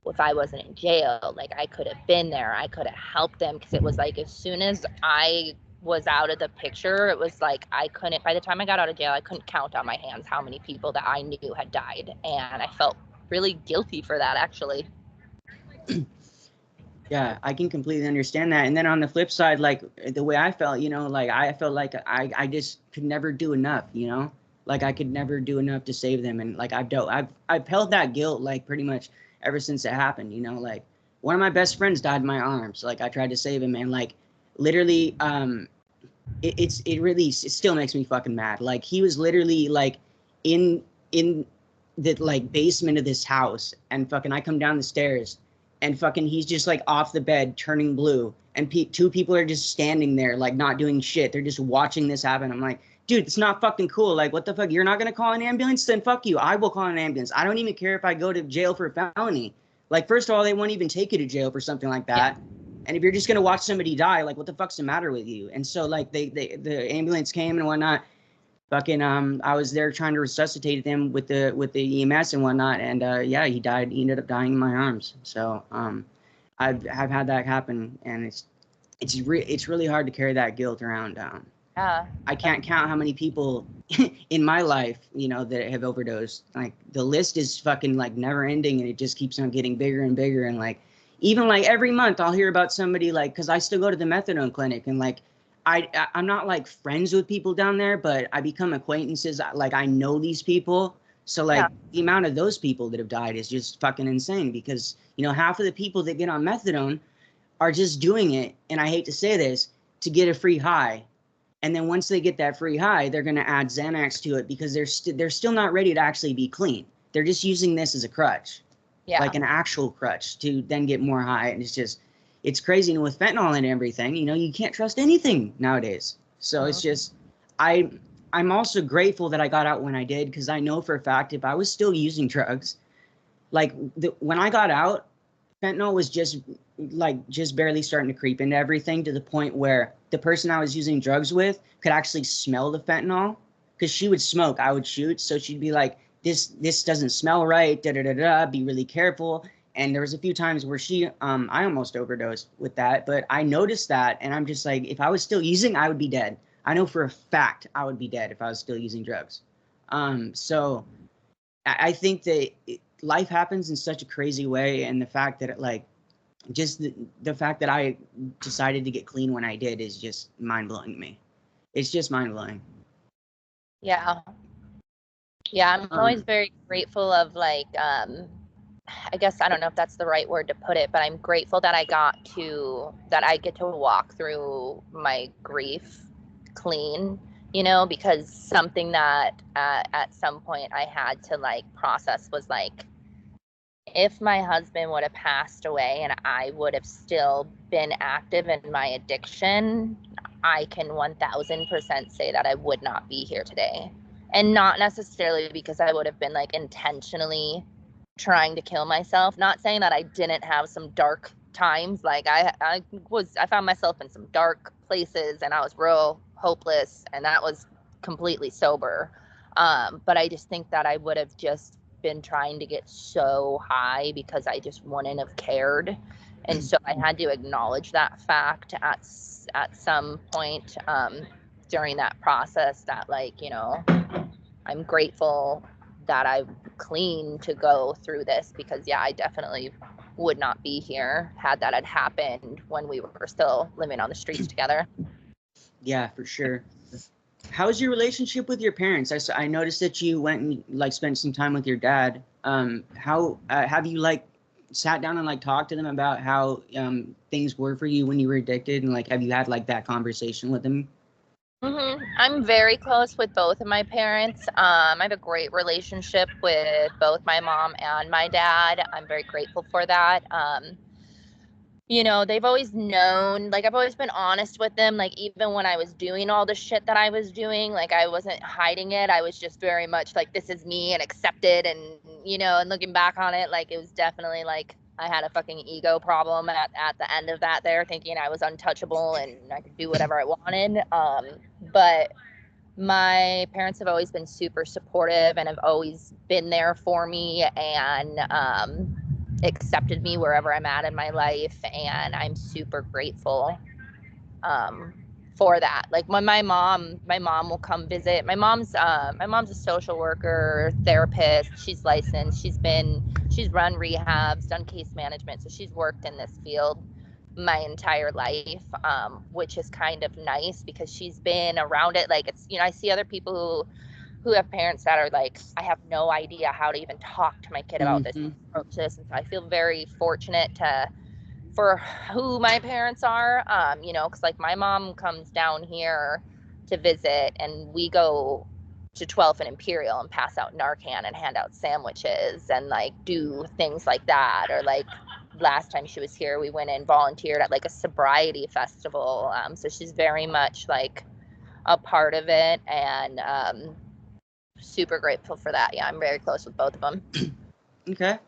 if I wasn't in jail, like I could have been there, I could have helped them. Because it was like, as soon as I was out of the picture, it was like I couldn't, by the time I got out of jail, I couldn't count on my hands how many people that I knew had died. And I felt really guilty for that, actually. Yeah, I can completely understand that. And then on the flip side, like the way I felt, you know, like I felt like I just could never do enough, you know, like I could never do enough to save them. And like I've held that guilt like pretty much ever since it happened, you know, like one of my best friends died in my arms. Like I tried to save him, and like literally it still makes me fucking mad. Like he was literally like in the like basement of this house, and fucking I come down the stairs, and fucking he's just like off the bed turning blue, and two people are just standing there like not doing shit. They're just watching this happen. I'm like, dude, it's not fucking cool. Like, what the fuck? You're not gonna call an ambulance? Then fuck you. I will call an ambulance. I don't even care if I go to jail for a felony. Like, first of all, they won't even take you to jail for something like that. Yeah. And if you're just gonna watch somebody die, like, what the fuck's the matter with you? And so like the ambulance came and whatnot. Fucking I was there trying to resuscitate him with the EMS and whatnot, and yeah, he died. He ended up dying in my arms. So I've had that happen, and it's really hard to carry that guilt around. Yeah. I can't count how many people in my life, you know, that have overdosed. Like the list is fucking like never ending, and it just keeps on getting bigger and bigger. And like even like every month I'll hear about somebody, like, because I still go to the methadone clinic, and like I'm not like friends with people down there, but I become acquaintances. Like I know these people. So like the amount of those people that have died is just fucking insane, because, you know, half of the people that get on methadone are just doing it, and I hate to say this, to get a free high. And then once they get that free high, they're going to add Xanax to it, because they're still not ready to actually be clean. They're just using this as a crutch, like an actual crutch to then get more high. And it's just, it's crazy. And with fentanyl and everything, you know, you can't trust anything nowadays. So it's just, I'm also grateful that I got out when I did, because I know for a fact if I was still using drugs, like when I got out, fentanyl was just barely starting to creep into everything, to the point where the person I was using drugs with could actually smell the fentanyl, because she would smoke, I would shoot. So she'd be like, this doesn't smell right, da da da da, be really careful. And there was a few times where I almost overdosed with that, but I noticed that, and I'm just like, if I was still using, I would be dead. I know for a fact I would be dead if I was still using drugs. So I think that life happens in such a crazy way, and the fact that just the fact that I decided to get clean when I did is just mind-blowing to me. It's just mind-blowing. Yeah. Yeah, I'm always very grateful of I guess, I don't know if that's the right word to put it, but I'm grateful that I get to walk through my grief clean, you know, because something that at some point I had to process was if my husband would have passed away and I would have still been active in my addiction, I can 1000% say that I would not be here today. And not necessarily because I would have been intentionally trying to kill myself. Not saying that I didn't have some dark times. I found myself in some dark places, and I was real hopeless, and that was completely sober. But I just think that I would have just been trying to get so high because I just wouldn't have cared. And so I had to acknowledge that fact at some point during that process, that I'm grateful that I'm clean to go through this, because I definitely would not be here had that had happened when we were still living on the streets together. Yeah, for sure. How's your relationship with your parents? I noticed that you went and spent some time with your dad. How have you sat down and talked to them about how things were for you when you were addicted, and have you had that conversation with them? I'm very close with both of my parents. I have a great relationship with both my mom and my dad. I'm very grateful for that. You know, they've always known, I've always been honest with them, even when I was doing all the shit that I was doing, I wasn't hiding it. I was just very much this is me, and accepted. And, you know, and looking back on it, it was definitely I had a fucking ego problem at the end of that there, thinking I was untouchable and I could do whatever I wanted. But my parents have always been super supportive and have always been there for me, and accepted me wherever I'm at in my life, and I'm super grateful for that. When my mom will come visit. My mom's a social worker, therapist. She's licensed. She's run rehabs, done case management, so she's worked in this field my entire life, which is kind of nice because she's been around it. It's, you know, I see other people who have parents that are I have no idea how to even talk to my kid about this, approach this. And so I feel very fortunate for who my parents are, you know, because my mom comes down here to visit, and we go to 12th and Imperial and pass out Narcan and hand out sandwiches and do things like that. Or last time she was here, we went and volunteered at a sobriety festival. So she's very much a part of it, and super grateful for that. Yeah, I'm very close with both of them. Okay.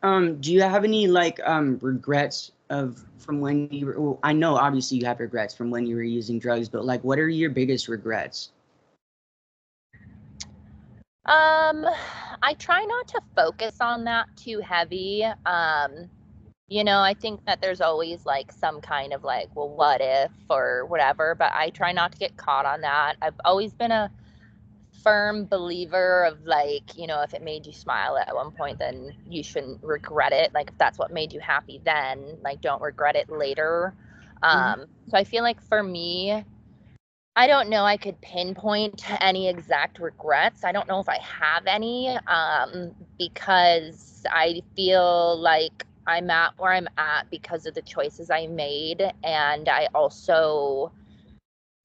Do you have any regrets from when you were, well, I know obviously you have regrets from when you were using drugs, but what are your biggest regrets? I try not to focus on that too heavy. You know, I think that there's always some kind of well, what if or whatever, but I try not to get caught on that. I've always been a firm believer of you know, if it made you smile at one point, then you shouldn't regret it. If that's what made you happy then, don't regret it later. So I feel for me, I don't know I could pinpoint any exact regrets. I don't know if I have any, because I feel I'm at where I'm at because of the choices I made, and I also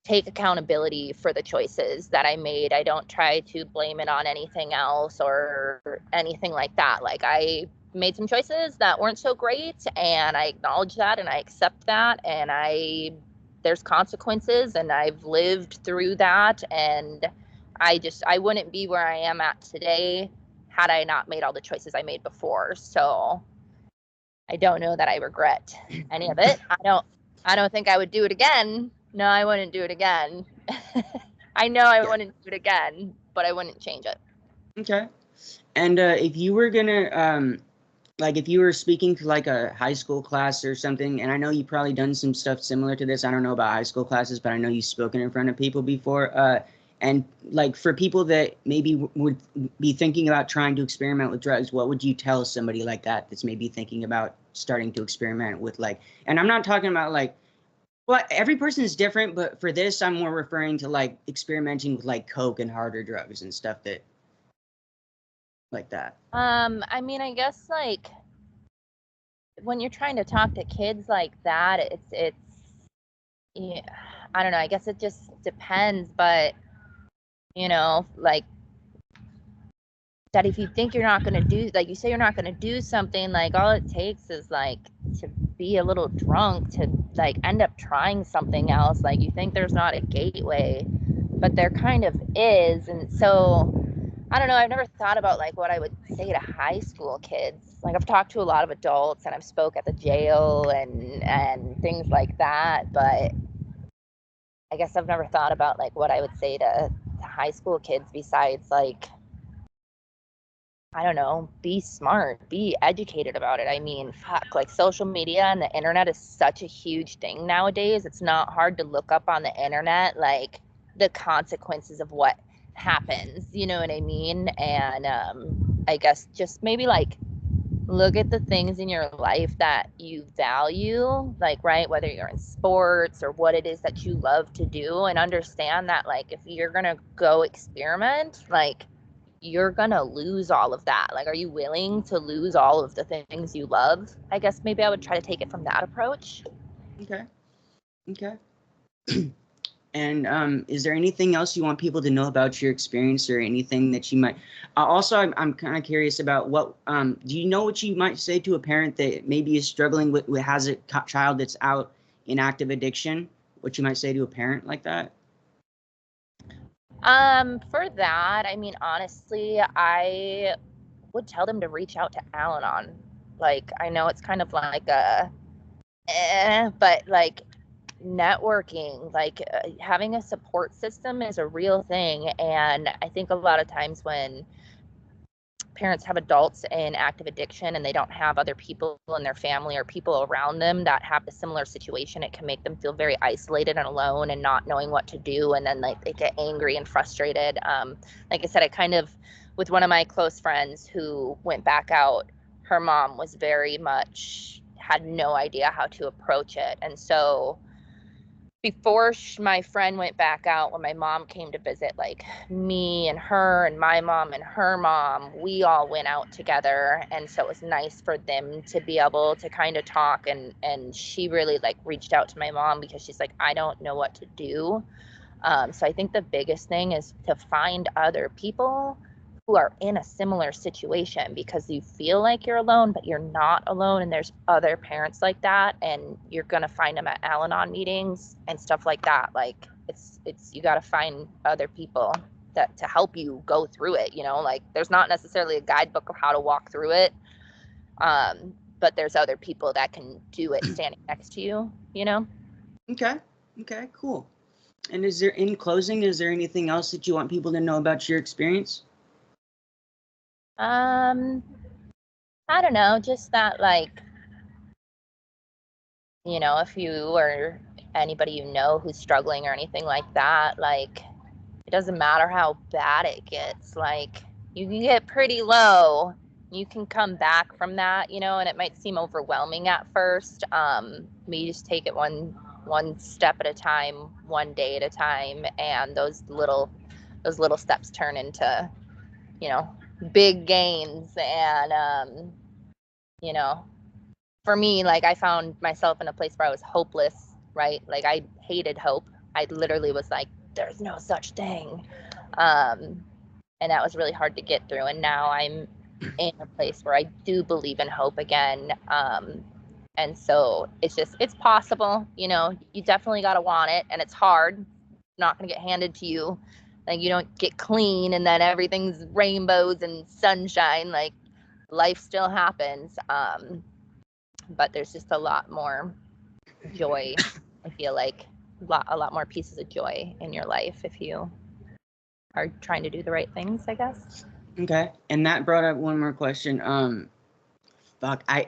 take accountability for the choices that I made. I don't try to blame it on anything else or anything like that. made some choices that weren't so great, and I acknowledge that and I accept that, and there's consequences, and I've lived through that, and I wouldn't be where I am at today had I not made all the choices I made before. So I don't know that I regret any of it. I don't think I would do it again. No, I wouldn't do it again. I know I wouldn't do it again, but I wouldn't change it. Okay. And if you were gonna like if you were speaking to like a high school class or something, and I know you've probably done some stuff similar to this. I don't know about high school classes, but I know you've spoken in front of people before. And like for people that maybe would be thinking about trying to experiment with drugs, what would you tell somebody like that that's maybe thinking about starting to experiment with like, and I'm not talking about like, well, every person is different, but for this, I'm more referring to like experimenting with like coke and harder drugs and stuff that like that. I mean, I guess like when you're trying to talk to kids like that, it's yeah, I don't know, I guess it just depends, but you know, like that if you think you're not going to do, like you say you're not going to do something, like all it takes is like to be a little drunk to like end up trying something else. Like you think there's not a gateway, but there kind of is. And so I don't know, I've never thought about like what I would say to high school kids. Like I've talked to a lot of adults and I've spoke at the jail and things like that, but I guess I've never thought about like what I would say to high school kids besides like, I don't know, be smart, be educated about it. I mean, fuck, like social media and the internet is such a huge thing nowadays. It's not hard to look up on the internet, like the consequences of what happens, you know what I mean? And I guess just maybe like look at the things in your life that you value, like, right, whether you're in sports or what it is that you love to do, and understand that, like, if you're gonna go experiment, like, you're gonna lose all of that. Like, are you willing to lose all of the things you love? I guess maybe I would try to take it from that approach. Okay. Okay. And is there anything else you want people to know about your experience, or anything that you might? Also, I'm kind of curious about what do you know what you might say to a parent that maybe is struggling with has a child that's out in active addiction? What you might say to a parent like that? For that, I mean, honestly, I would tell them to reach out to Al-Anon. Like, I know it's kind of like but like networking, like having a support system is a real thing. And I think a lot of times when parents have adults in active addiction and they don't have other people in their family or people around them that have a similar situation, it can make them feel very isolated and alone and not knowing what to do. And then like they get angry and frustrated. Like I said, I kind of, with one of my close friends who went back out, her mom was very much, had no idea how to approach it. And so before my friend went back out, when my mom came to visit, like me and her and my mom and her mom, we all went out together. And so it was nice for them to be able to kind of talk. And she really like reached out to my mom because she's like, I don't know what to do. So I think the biggest thing is to find other people who are in a similar situation, because you feel like you're alone, but you're not alone. And there's other parents like that, and you're going to find them at Al-Anon meetings and stuff like that. Like it's, you got to find other people that to help you go through it. You know, like there's not necessarily a guidebook of how to walk through it. But there's other people that can do it standing next to you, you know? Okay. Okay, cool. And is there, in closing, is there anything else that you want people to know about your experience? I don't know, just that, like, you know, if you or anybody you know who's struggling or anything like that, like, it doesn't matter how bad it gets. Like, you can get pretty low, you can come back from that, you know, and it might seem overwhelming at first. You just take it one step at a time, one day at a time, and those little steps turn into, you know, big gains. And you know, for me, like I found myself in a place where I was hopeless, right? Like I hated hope. I literally was like, there's no such thing. And that was really hard to get through. And now I'm in a place where I do believe in hope again. And so it's possible, you know, you definitely got to want it, and it's hard, not going to get handed to you. Like, you don't get clean and then everything's rainbows and sunshine. Like, life still happens. But there's just a lot more joy. I feel like a lot more pieces of joy in your life if you are trying to do the right things, I guess. Okay. And that brought up one more question.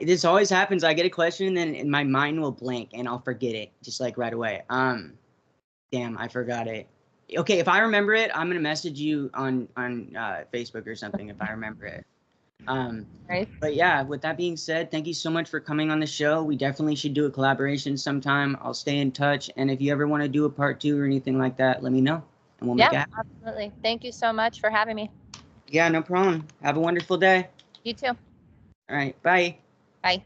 This always happens. I get a question and then my mind will blank and I'll forget it just like right away. Damn, I forgot it. Okay, if I remember it, I'm gonna message you on Facebook or something if I remember it. Right. But yeah, with that being said, thank you so much for coming on the show. We definitely should do a collaboration sometime. I'll stay in touch, and if you ever want to do a part 2 or anything like that, let me know, and we'll make it happen. Absolutely. Thank you so much for having me. Yeah, no problem. Have a wonderful day. You too. All right, bye. Bye.